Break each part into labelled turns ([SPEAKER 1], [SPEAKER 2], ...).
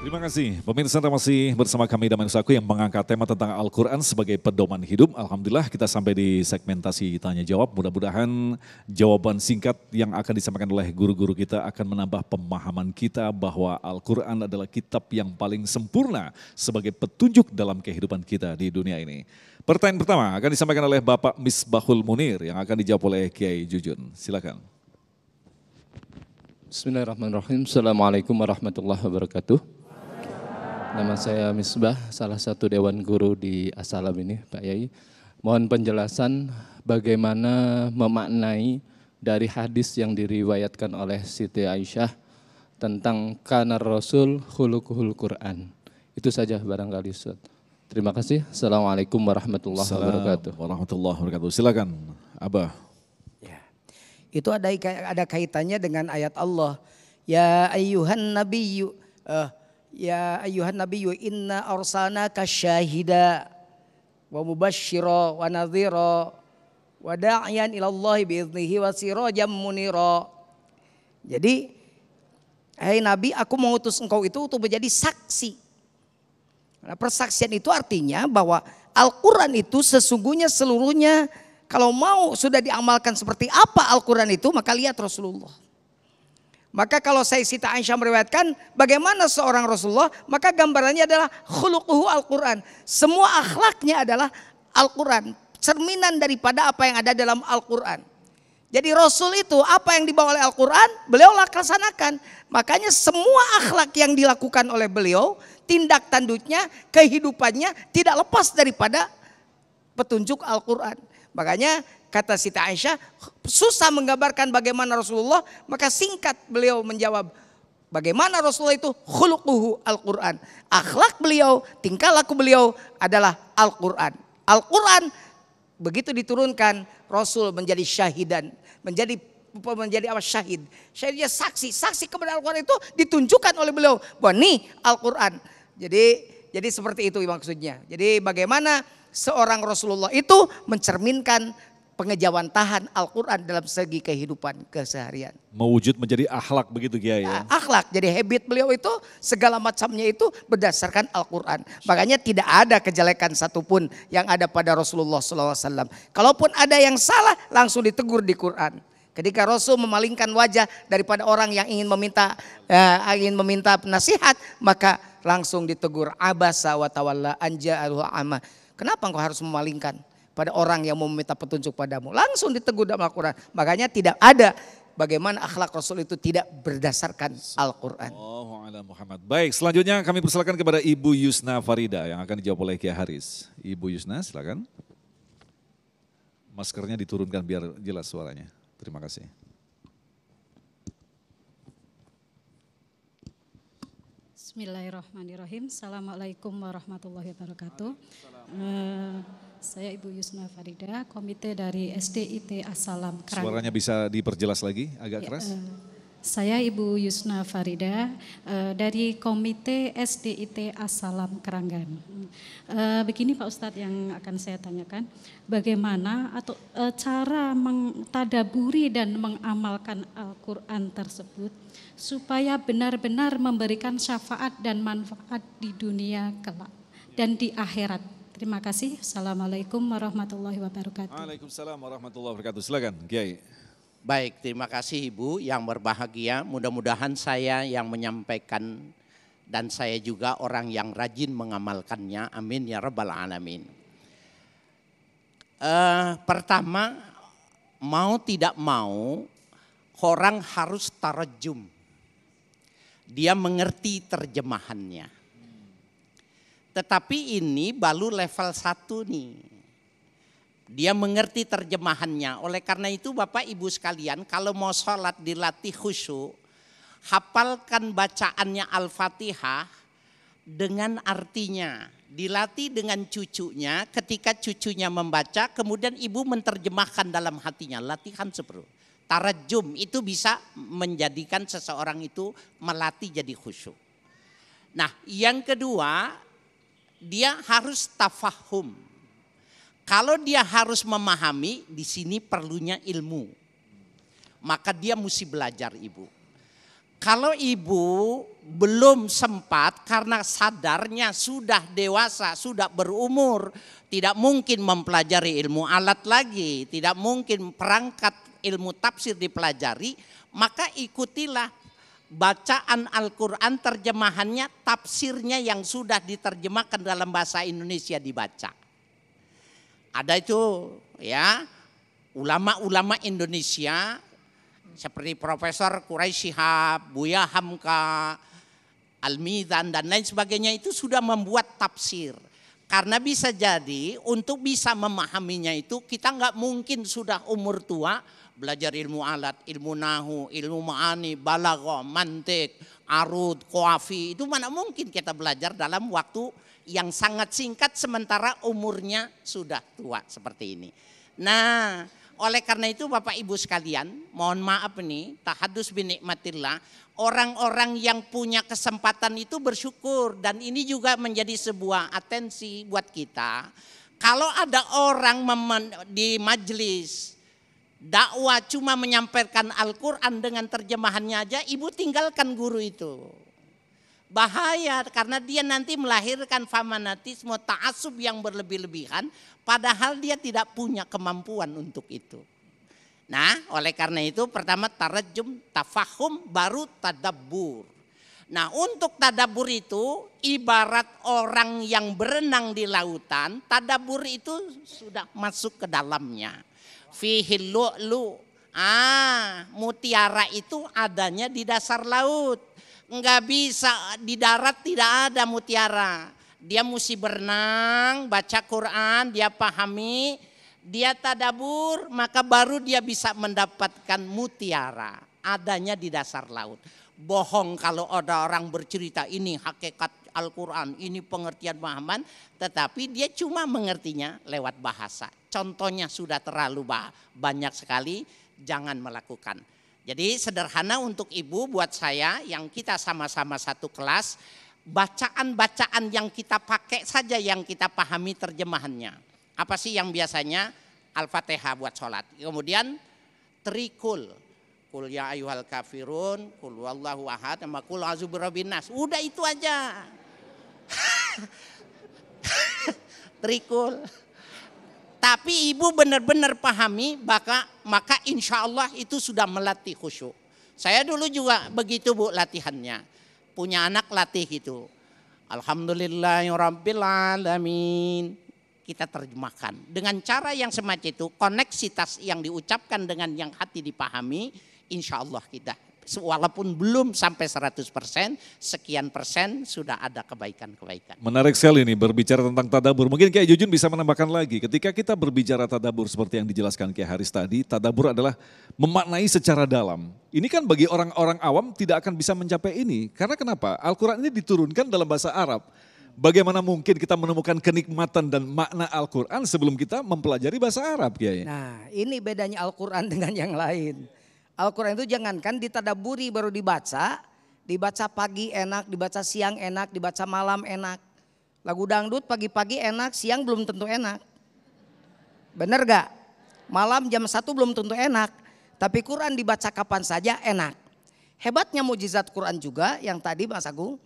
[SPEAKER 1] Terima kasih. Pemirsa masih bersama kami Daman Saku yang mengangkat tema tentang Al-Quran sebagai pedoman hidup. Alhamdulillah kita sampai di segmentasi tanya jawab. Mudah-mudahan jawaban singkat yang akan disampaikan oleh guru-guru kita akan menambah pemahaman kita bahwa Al-Quran adalah kitab yang paling sempurna sebagai petunjuk dalam kehidupan kita di dunia ini. Pertanyaan pertama akan disampaikan oleh Bapak Misbahul Munir yang akan dijawab oleh Kiai Jujun. Silakan.
[SPEAKER 2] Bismillahirrahmanirrahim. Assalamualaikum warahmatullahi wabarakatuh. Nama saya Misbah, salah satu dewan guru di As-Salam ini, Pak Yai. Mohon penjelasan bagaimana memaknai dari hadis yang diriwayatkan oleh Siti Aisyah tentang kana Rasul khuluquhul Quran. Itu saja barangkali Ustaz. Terima kasih. Assalamualaikum warahmatullahi wabarakatuh.
[SPEAKER 1] Warahmatullahi wabarakatuh. Silakan, Abah.
[SPEAKER 3] Ya. Itu ada kaitannya dengan ayat Allah. Ya ayyuhan nabiyyu Ya ayyuhan nabiyyu inna arsalnaka syahida wa mubashshira wa nadhira wa da'iyan ila Allah biiznihi wa sirajan munira. Jadi hai Nabi, aku mengutus engkau itu untuk menjadi saksi. Nah, persaksian itu artinya bahwa Al-Quran itu sesungguhnya seluruhnya kalau mau sudah diamalkan seperti apa Al-Quran itu, maka lihat Rasulullah. Maka kalau Siti Aisyah meriwayatkan bagaimana seorang Rasulullah, maka gambarannya adalah khuluquhu Al-Quran. Semua akhlaknya adalah Al-Quran, cerminan daripada apa yang ada dalam Al-Quran. Jadi Rasul itu apa yang dibawa oleh Al-Quran, beliau laksanakan. Makanya semua akhlak yang dilakukan oleh beliau, tindak tanduknya, kehidupannya tidak lepas daripada petunjuk Al-Quran. Makanya kata Siti Aisyah, susah menggambarkan bagaimana Rasulullah, maka singkat beliau menjawab, bagaimana Rasulullah itu khuluquhu Al-Quran. Akhlak beliau, tingkah laku beliau adalah Al-Quran. Al-Quran begitu diturunkan, Rasul menjadi syahidan, menjadi apa, syahid. Syahidnya saksi kepada Al-Quran itu ditunjukkan oleh beliau bahwa nih Al-Quran. Jadi seperti itu maksudnya. Jadi bagaimana seorang Rasulullah itu mencerminkan pengejawantahan Al-Quran dalam segi kehidupan keseharian.
[SPEAKER 1] Mewujud menjadi akhlak begitu Kiai ya?
[SPEAKER 3] Akhlak, jadi habit beliau itu segala macamnya itu berdasarkan Al-Quran. Makanya tidak ada kejelekan satupun yang ada pada Rasulullah SAW. Kalaupun ada yang salah langsung ditegur di Quran. Ketika Rasul memalingkan wajah daripada orang yang ingin meminta nasihat, maka langsung ditegur, abasa wa tawalla anja'aluhu amma. Kenapa engkau harus memalingkan pada orang yang mau meminta petunjuk padamu? Langsung ditegur dalam Al-Quran. Makanya tidak ada bagaimana akhlak Rasul itu tidak berdasarkan Al-Quran.
[SPEAKER 1] Muhammad. Baik, selanjutnya kami persilakan kepada Ibu Yusna Farida yang akan dijawab oleh Kiai Haris. Ibu Yusna silakan. Maskernya diturunkan biar jelas suaranya. Terima kasih.
[SPEAKER 4] Bismillahirrahmanirrahim. Assalamualaikum warahmatullahi wabarakatuh. Saya Ibu Yusna Farida, komite dari SDIT As-Salam Kerangan.
[SPEAKER 1] Suaranya bisa diperjelas lagi, agak keras.
[SPEAKER 4] Saya Ibu Yusna Farida dari komite SDIT As-Salam Keranggan. Begini Pak Ustadz yang akan saya tanyakan, bagaimana atau cara mentadaburi dan mengamalkan Al-Quran tersebut supaya benar-benar memberikan syafaat dan manfaat di dunia kelak dan di akhirat. Terima kasih. Assalamualaikum warahmatullahi wabarakatuh.
[SPEAKER 1] Waalaikumsalam warahmatullahi wabarakatuh. Silakan Kiai.
[SPEAKER 5] Baik, terima kasih Ibu yang berbahagia. Mudah-mudahan saya yang menyampaikan dan saya juga orang yang rajin mengamalkannya. Amin ya rabbal alamin. Pertama, mau tidak mau orang harus tarajum. Dia mengerti terjemahannya. Tetapi ini baru level 1 nih. Dia mengerti terjemahannya. Oleh karena itu Bapak Ibu sekalian, kalau mau sholat dilatih khusyuk, hafalkan bacaannya Al-Fatihah dengan artinya. Dilatih dengan cucunya, ketika cucunya membaca, kemudian ibu menerjemahkan dalam hatinya. Latihan seperti itu. Tarajum itu bisa menjadikan seseorang itu melatih jadi khusyuk. Nah yang kedua, dia harus tafahum. Kalau dia harus memahami, di sini perlunya ilmu. Maka dia mesti belajar Ibu. Kalau ibu belum sempat karena sadarnya sudah dewasa, sudah berumur, tidak mungkin mempelajari ilmu alat lagi, tidak mungkin perangkat ilmu tafsir dipelajari, maka ikutilah bacaan Al-Quran, terjemahannya, tafsirnya yang sudah diterjemahkan dalam bahasa Indonesia dibaca. Ada itu ya, ulama-ulama Indonesia seperti Profesor Quraisy Shihab, Buya Hamka, Al-Mizan dan lain sebagainya itu sudah membuat tafsir. Karena bisa jadi untuk bisa memahaminya itu kita nggak mungkin sudah umur tua belajar ilmu alat, ilmu nahu, ilmu ma'ani, balaghah, mantik, arud, qawafi, itu mana mungkin kita belajar dalam waktu yang sangat singkat sementara umurnya sudah tua seperti ini. Nah, oleh karena itu Bapak Ibu sekalian, mohon maaf nih, tahadus binikmatillah, orang-orang yang punya kesempatan itu bersyukur, dan ini juga menjadi sebuah atensi buat kita. Kalau ada orang di majelis dakwah cuma menyampaikan Al-Quran dengan terjemahannya aja, ibu tinggalkan guru itu. Bahaya, karena dia nanti melahirkan fanatisme, ta'assub yang berlebih-lebihan, padahal dia tidak punya kemampuan untuk itu. Nah, oleh karena itu pertama tarajum, tafahum, baru tadabbur. Nah, untuk tadabbur itu ibarat orang yang berenang di lautan, tadabbur itu sudah masuk ke dalamnya. Fihi lu'lu. Mutiara itu adanya di dasar laut. Enggak bisa di darat, tidak ada mutiara. Dia mesti berenang, baca Quran, dia pahami, dia tadabur, maka baru dia bisa mendapatkan mutiara. Adanya di dasar laut. Bohong kalau ada orang bercerita ini hakikat Al-Quran, ini pengertian Muhammad, tetapi dia cuma mengertinya lewat bahasa. Contohnya sudah terlalu banyak sekali, jangan melakukan. Jadi sederhana untuk ibu, buat saya yang kita sama-sama satu kelas, bacaan-bacaan yang kita pakai saja yang kita pahami terjemahannya. Apa sih yang biasanya? Al-Fatihah buat sholat. Kemudian trikul. Kul ya ayyuhal kafirun, kul wallahu ahad, sama kul a'udzu birabbin nas. Udah itu aja. Trikul. Tapi ibu benar-benar pahami, maka insya Allah itu sudah melatih khusyuk. Saya dulu juga begitu Bu latihannya. Punya anak latih itu. Alhamdulillahirabbil alamin. Kita terjemahkan. Dengan cara yang semacam itu, koneksitas yang diucapkan dengan yang hati dipahami, insya Allah kita. Walaupun belum sampai 100%, sekian persen sudah ada kebaikan-kebaikan.
[SPEAKER 1] Menarik sekali nih berbicara tentang tadabur. Mungkin Kiai Jujun bisa menambahkan lagi. Ketika kita berbicara tadabur seperti yang dijelaskan Kiai Haris tadi, tadabur adalah memaknai secara dalam. Ini kan bagi orang-orang awam tidak akan bisa mencapai ini. Karena kenapa? Al-Quran ini diturunkan dalam bahasa Arab. Bagaimana mungkin kita menemukan kenikmatan dan makna Al-Quran sebelum kita mempelajari bahasa Arab, Kiai?
[SPEAKER 3] Nah, ini bedanya Al-Quran dengan yang lain. Al-Quran itu jangankan ditadaburi baru dibaca pagi enak, dibaca siang enak, dibaca malam enak. Lagu dangdut pagi-pagi enak, siang belum tentu enak. Bener gak? Malam jam 1 belum tentu enak, tapi Quran dibaca kapan saja enak. Hebatnya mukjizat Quran juga yang tadi Mas Agung,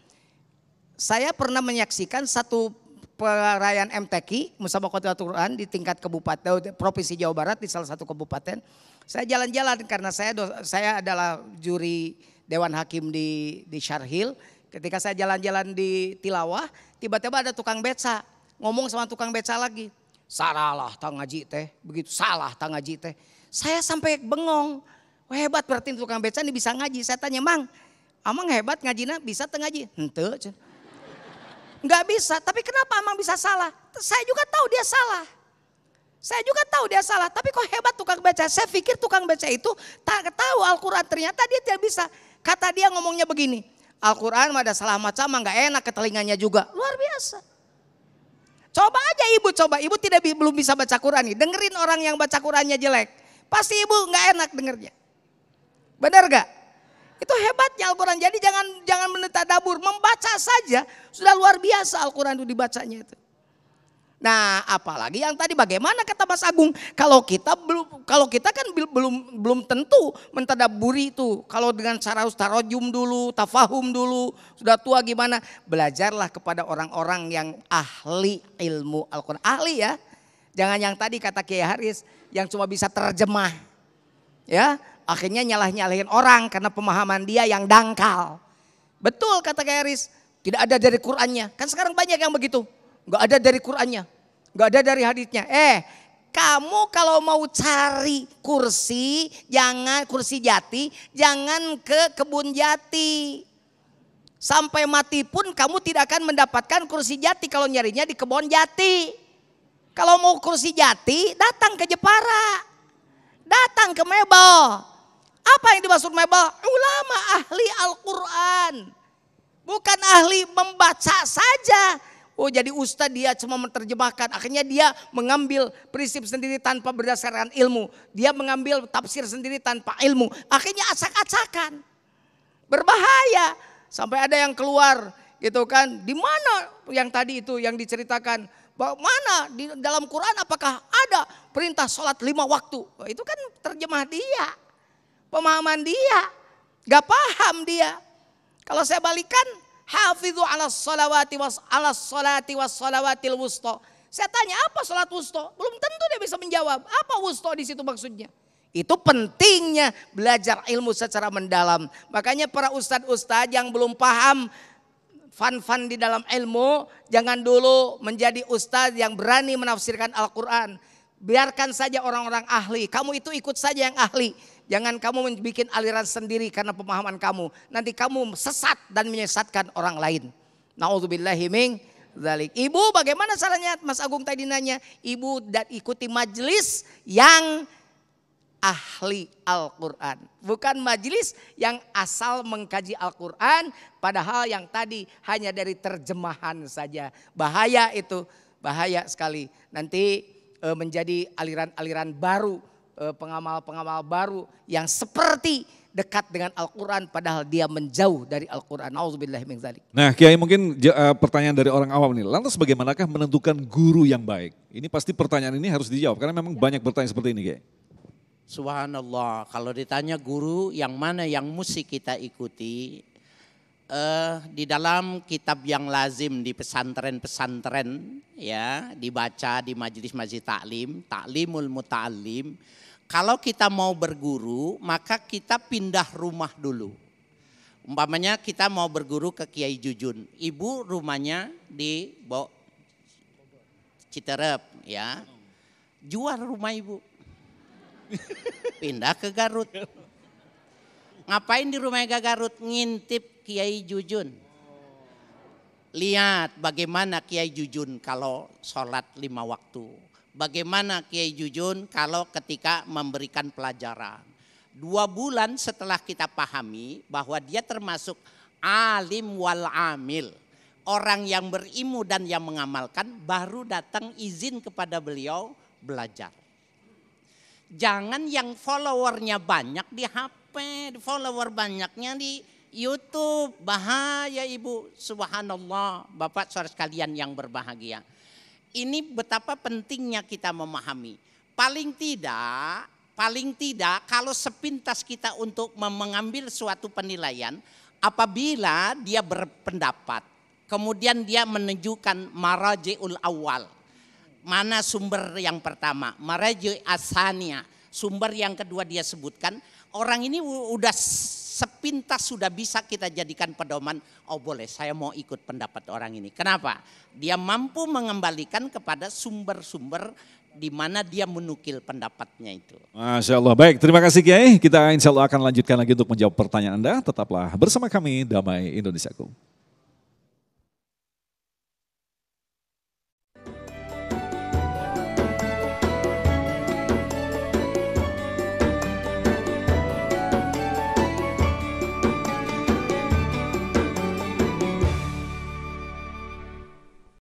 [SPEAKER 3] saya pernah menyaksikan satu perayaan MTQ, Musabaqatul Quran di tingkat kabupaten, provinsi Jawa Barat di salah satu kabupaten. Saya jalan-jalan karena saya adalah juri Dewan Hakim di Syarhil. Ketika saya jalan-jalan di Tilawah, tiba-tiba ada tukang beca ngomong sama tukang beca lagi. Salah tang ngaji teh, begitu salah tang ngaji teh. Saya sampai bengong. Wah, hebat berarti tukang beca ini bisa ngaji. Saya tanya, "Mang, amang hebat ngajinya bisa teu ngaji?" Henteu. Enggak bisa, tapi kenapa amang bisa salah? Saya juga tahu dia salah. Tapi kok hebat tukang baca. Saya pikir tukang baca itu tak tahu Al-Quran, ternyata dia tidak bisa. Kata dia ngomongnya begini, Al-Quran ada salah macam enggak enak ke telinganya juga. Luar biasa. Coba aja ibu belum bisa baca Quran nih. Dengerin orang yang baca Qurannya jelek. Pasti ibu enggak enak dengernya. Benar gak? Itu hebatnya Al-Quran. Jadi jangan menetadabur, membaca saja sudah luar biasa Al-Quran itu dibacanya itu. Nah, apalagi yang tadi bagaimana kata Mas Agung, kalau kita kan belum tentu mentadaburi itu. Kalau dengan cara tarojum dulu, tafahum dulu, sudah tua gimana? Belajarlah kepada orang-orang yang ahli ilmu Al-Qur'an. Ahli ya. Jangan yang tadi kata Kiai Haris yang cuma bisa terjemah. Ya, akhirnya nyalah-nyalahin orang karena pemahaman dia yang dangkal. Betul kata Kiai Haris, tidak ada dari Qur'annya. Kan sekarang banyak yang begitu. Enggak ada dari Qur'annya, enggak ada dari haditsnya. Kamu kalau mau cari kursi, jangan kursi jati, jangan ke kebun jati. Sampai mati pun kamu tidak akan mendapatkan kursi jati kalau nyarinya di kebun jati. Kalau mau kursi jati, datang ke Jepara, datang ke Mebel. Apa yang dimaksud Mebel? Ulama ahli Al-Quran, bukan ahli membaca saja. Oh jadi ustadz dia cuma menerjemahkan, akhirnya dia mengambil prinsip sendiri tanpa berdasarkan ilmu. Dia mengambil tafsir sendiri tanpa ilmu, akhirnya acak-acakan. Berbahaya, sampai ada yang keluar gitu kan. Di mana yang tadi itu yang diceritakan, mana di dalam Quran apakah ada perintah sholat 5 waktu. Itu kan terjemah dia, pemahaman dia, gak paham dia. Kalau saya balikan, hafidhu ala sholawati was sholawatil wusta. Saya tanya apa sholat wusta? Belum tentu dia bisa menjawab. Apa wusta di situ maksudnya? Itu pentingnya belajar ilmu secara mendalam. Makanya para ustadz-ustadz yang belum paham fan di dalam ilmu, jangan dulu menjadi ustadz yang berani menafsirkan Al-Quran. Biarkan saja orang-orang ahli. Kamu itu ikut saja yang ahli. Jangan kamu bikin aliran sendiri karena pemahaman kamu. Nanti kamu sesat dan menyesatkan orang lain. Na'udzubillahi min dzalik. Ibu bagaimana caranya? Mas Agung tadi nanya. Ibu dan ikuti majelis yang ahli Al-Quran. Bukan majelis yang asal mengkaji Al-Quran. Padahal yang tadi hanya dari terjemahan saja. Bahaya itu. Bahaya sekali. Nanti menjadi aliran-aliran baru. Pengamal-pengamal baru yang seperti dekat dengan Al-Quran padahal dia menjauh dari Al-Quran. Nauzubillahi min dzalik.
[SPEAKER 1] Nah Kiai mungkin pertanyaan dari orang awam nih, lantas bagaimanakah menentukan guru yang baik? Ini pasti pertanyaan ini harus dijawab karena memang banyak bertanya seperti ini Kiai.
[SPEAKER 5] Subhanallah, kalau ditanya guru yang mana yang mesti kita ikuti, di dalam kitab yang lazim di pesantren-pesantren ya dibaca di majelis-majelis taklim, taklimul muta'allim. Kalau kita mau berguru, maka kita pindah rumah dulu. Umpamanya kita mau berguru ke Kiai Jujun. Ibu rumahnya di Citerep ya. Jual rumah ibu. Pindah ke Garut. Ngapain di rumah Garut? Ngintip Kiai Jujun. Lihat bagaimana Kiai Jujun kalau sholat 5 waktu. Bagaimana Kiai Jujun kalau ketika memberikan pelajaran. 2 bulan setelah kita pahami bahwa dia termasuk alim wal amil. Orang yang berilmu dan yang mengamalkan, baru datang izin kepada beliau belajar. Jangan yang followernya banyak di HP, follower banyaknya di YouTube. Bahaya ibu, subhanallah. Bapak saudara sekalian yang berbahagia. Ini betapa pentingnya kita memahami. Paling tidak kalau sepintas kita untuk mengambil suatu penilaian, apabila dia berpendapat, kemudian dia menunjukkan maraji'ul awal. Mana sumber yang pertama, maraji' asania, sumber yang kedua dia sebutkan, orang ini udah sepintas sudah bisa kita jadikan pedoman, oh boleh saya mau ikut pendapat orang ini. Kenapa? Dia mampu mengembalikan kepada sumber-sumber di mana dia menukil pendapatnya itu.
[SPEAKER 1] Masya Allah. Baik, terima kasih Kiai. Kita insya Allah akan lanjutkan lagi untuk menjawab pertanyaan Anda. Tetaplah bersama kami, Damai Indonesiaku.